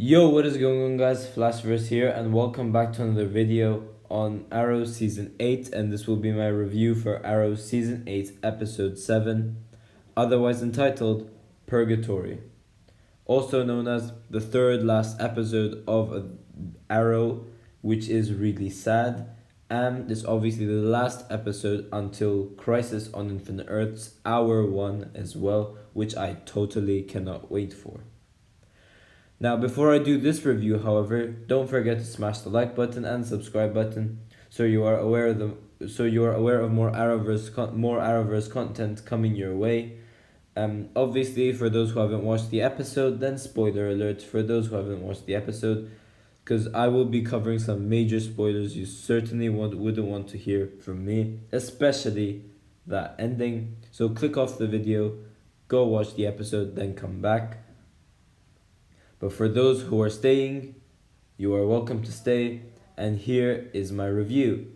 Yo, what is going on, guys? Flashverse here, and welcome back to another video on Arrow Season 8. And this will be my review for Arrow Season 8, Episode 7, otherwise entitled Purgatory, also known as the third last episode of Arrow, which is really sad. And it's obviously the last episode until Crisis on Infinite Earths, Hour 1 as well, which I totally cannot wait for. Now, before I do this review, however, don't forget to smash the like button and subscribe button so you are aware of more Arrowverse content coming your way. Obviously, for those who haven't watched the episode, then spoiler alert for those who haven't watched the episode, because I will be covering some major spoilers you certainly wouldn't want to hear from me, especially that ending. So click off the video, go watch the episode, then come back. But for those who are staying, you are welcome to stay, and here is my review.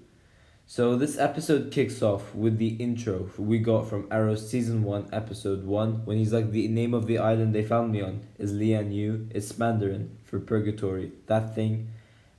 So this episode kicks off with the intro we got from Arrow Season 1, Episode 1, when he's like, the name of the island they found me on is Lian Yu, it's Mandarin for purgatory, that thing.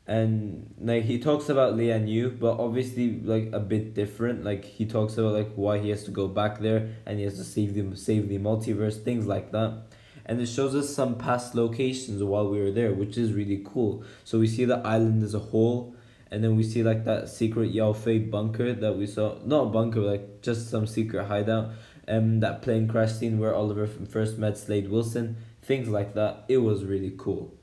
And like he talks about Lian Yu, but obviously like a bit different. Like he talks about like why he has to go back there and he has to save the multiverse, things like that. And it shows us some past locations while we were there, which is really cool. So we see the island as a whole, and then we see like that secret Yao Fei bunker that we saw, not a bunker, like just some secret hideout, that plane crash scene where Oliver first met Slade Wilson, things like that. It was really cool.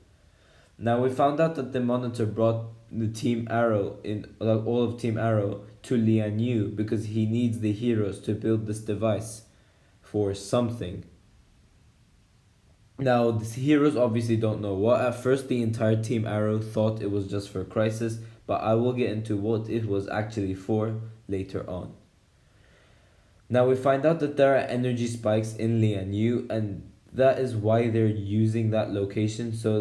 Now we found out that the Monitor brought the Team Arrow in, like all of Team Arrow, to Lian Yu because he needs the heroes to build this device for something. Now, the heroes obviously don't know what. At first, the entire Team Arrow thought it was just for Crisis, but I will get into what it was actually for later on. Now, we find out that there are energy spikes in Lian Yu, and that is why they're using that location. So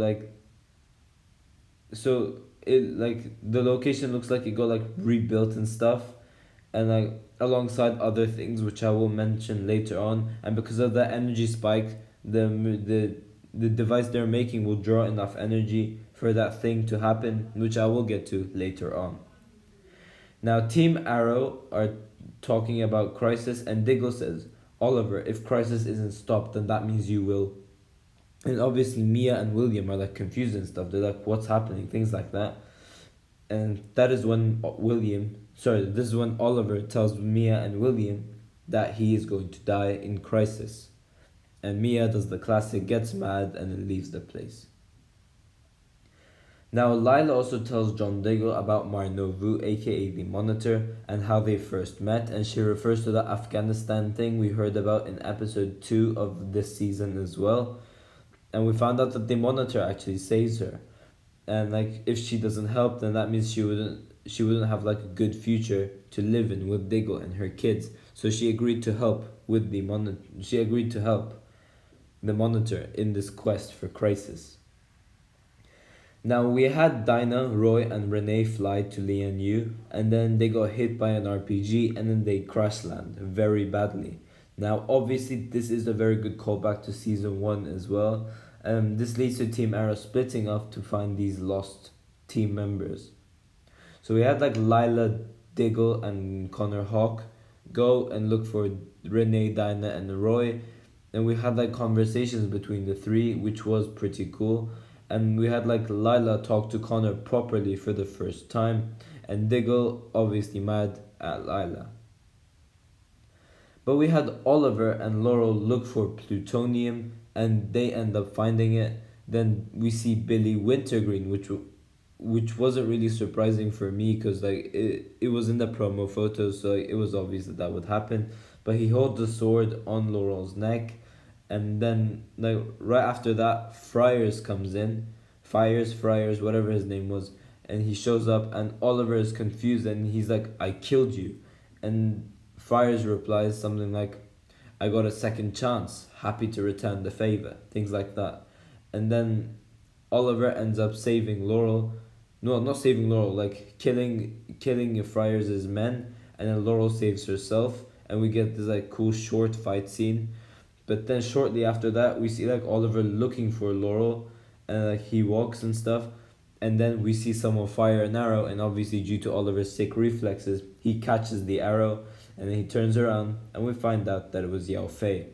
the location looks like it got like rebuilt and stuff, and like alongside other things which I will mention later on. And because of that energy spike, the device they're making will draw enough energy for that thing to happen, which I will get to later on. Now, Team Arrow are talking about Crisis, and Diggle says, Oliver, if Crisis isn't stopped, then that means you will. And obviously Mia and William are like confused and stuff. They're like, what's happening? Things like that. And that is when this is when Oliver tells Mia and William that he is going to die in Crisis. And Mia does the classic, gets mad, and then leaves the place. Now, Lila also tells John Diggle about Mar-Novu, aka the Monitor, and how they first met, and she refers to the Afghanistan thing we heard about in episode 2 of this season as well. And we found out that the Monitor actually saves her. And like if she doesn't help, then that means she wouldn't have like a good future to live in with Diggle and her kids. So she agreed to help with the Monitor. She agreed to help the Monitor in this quest for Crisis. Now we had Dinah, Roy, and Renee fly to Lian Yu, and then they got hit by an RPG, and then they crash land very badly. Now obviously this is a very good callback to season 1 as well. This leads to Team Arrow splitting up to find these lost team members. So we had like Lila, Diggle, and Connor Hawk go and look for Renee, Dinah, and Roy. And we had like conversations between the three, which was pretty cool. And we had like Lila talk to Connor properly for the first time, and Diggle obviously mad at Lila. But we had Oliver and Laurel look for plutonium, and they end up finding it. Then we see Billy Wintergreen, which wasn't really surprising for me because like it was in the promo photos, so like, it was obvious that would happen. But he holds the sword on Laurel's neck, and then like right after that, Friars comes in, Friars, whatever his name was, and he shows up, and Oliver is confused, and he's like, "I killed you," and Friars replies something like, "I got a second chance, happy to return the favor," things like that. And then Oliver ends up saving Laurel. No, not saving Laurel, like killing Friars' men, and then Laurel saves herself, and we get this like cool short fight scene. But then shortly after that, we see like Oliver looking for Laurel, and like he walks and stuff, and then we see someone fire an arrow, and obviously due to Oliver's sick reflexes, he catches the arrow, and then he turns around, and we find out that it was Yao Fei.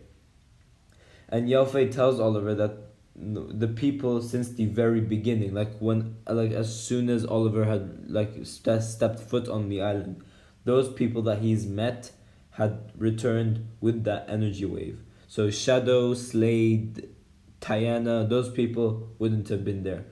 And Yao Fei tells Oliver that the people since the very beginning, like as soon as Oliver had like stepped foot on the island, those people that he's met had returned with that energy wave. So Shadow, Slade, Tiana, those people wouldn't have been there.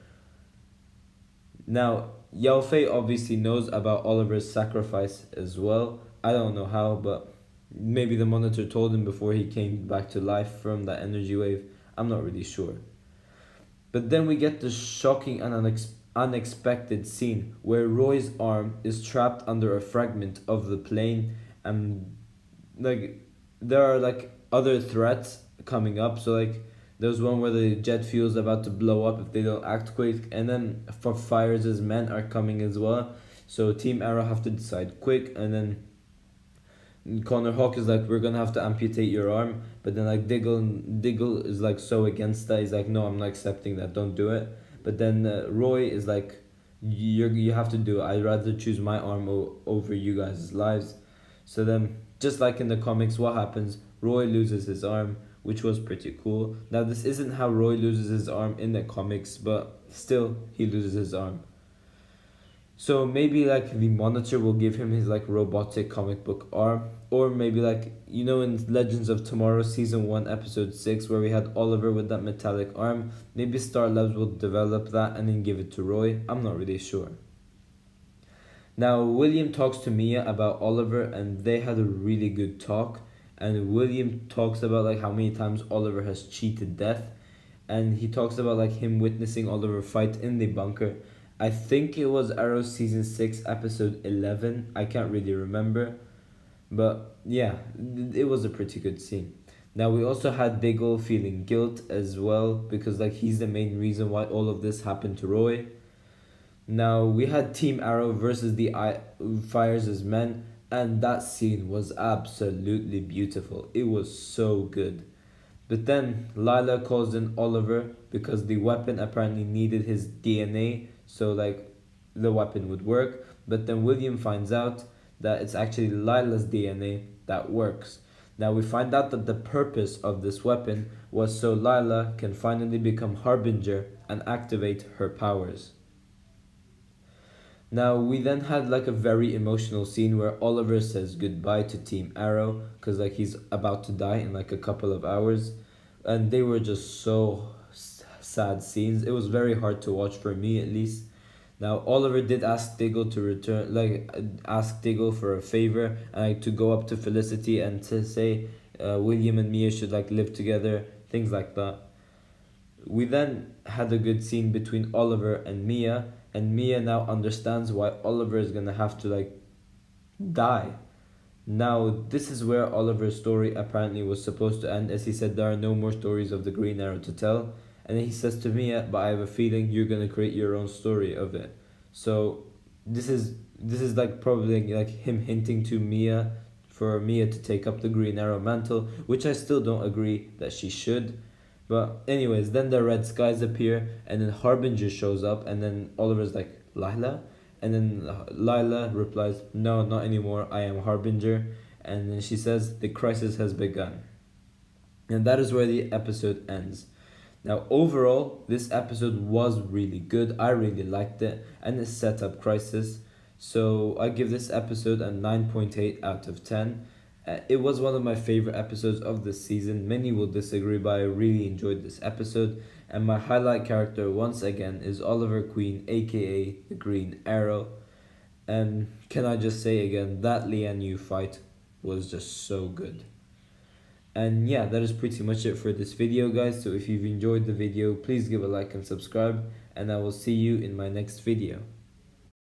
Now, Yao Fei obviously knows about Oliver's sacrifice as well. I don't know how, but maybe the monitor told him before he came back to life from that energy wave. I'm not really sure. But then we get the shocking and unexpected scene where Roy's arm is trapped under a fragment of the plane, and like there are like other threats coming up. So like there's one where the jet fuel's about to blow up if they don't act quick, and then for Fires' men are coming as well. So Team Arrow have to decide quick, and then Connor Hawk is like, we're gonna have to amputate your arm, but then like Diggle is like so against that. He's like, no, I'm not accepting that. Don't do it. But then Roy is like, you have to do it. I'd rather choose my arm over you guys' lives. So then, just like in the comics, what happens? Roy loses his arm, which was pretty cool. Now this isn't how Roy loses his arm in the comics, but still he loses his arm. So maybe like the Monitor will give him his like robotic comic book arm, or maybe like in Legends of Tomorrow season 1 episode 6 where we had Oliver with that metallic arm, maybe Star Labs will develop that and then give it to Roy. I'm not really sure. Now William talks to Mia about Oliver, and they had a really good talk, and William talks about like how many times Oliver has cheated death, and he talks about like him witnessing Oliver fight in the bunker. I think it was Arrow season 6 episode 11. I can't really remember. But yeah, it was a pretty good scene. Now we also had Diggle feeling guilt as well, because like he's the main reason why all of this happened to Roy. Now we had Team Arrow versus the Fires' men, and that scene was absolutely beautiful. It was so good. But then Lila calls in Oliver because the weapon apparently needed his DNA, so like the weapon would work. But then William finds out that it's actually Lila's DNA that works. Now we find out that the purpose of this weapon was so Lila can finally become Harbinger and activate her powers. Now we then had like a very emotional scene where Oliver says goodbye to Team Arrow because like he's about to die in like a couple of hours, and they were just so sad scenes. It was very hard to watch for me at least. Now Oliver did ask Diggle to return, like ask Diggle for a favor, and like to go up to Felicity and to say William and Mia should like live together, things like that. We then had a good scene between Oliver and Mia now understands why Oliver is gonna have to like die. Now this is where Oliver's story apparently was supposed to end, as he said there are no more stories of the Green Arrow to tell. And then he says to Mia, but I have a feeling you're gonna create your own story of it. So this is like probably like him hinting to Mia for Mia to take up the Green Arrow mantle, which I still don't agree that she should. But anyways, then the red skies appear, and then Harbinger shows up, and then Oliver's like, Lila? And then Lila replies, no, not anymore, I am Harbinger. And then she says, the crisis has begun. And that is where the episode ends. Now overall, this episode was really good. I really liked it, and it set up Crisis. So I give this episode a 9.8 out of 10. It was one of my favorite episodes of the season. Many will disagree, but I really enjoyed this episode. And my highlight character, once again, is Oliver Queen, aka the Green Arrow. And can I just say again, that Lian Yu fight was just so good. And yeah, that is pretty much it for this video, guys. So if you've enjoyed the video, please give a like and subscribe. And I will see you in my next video.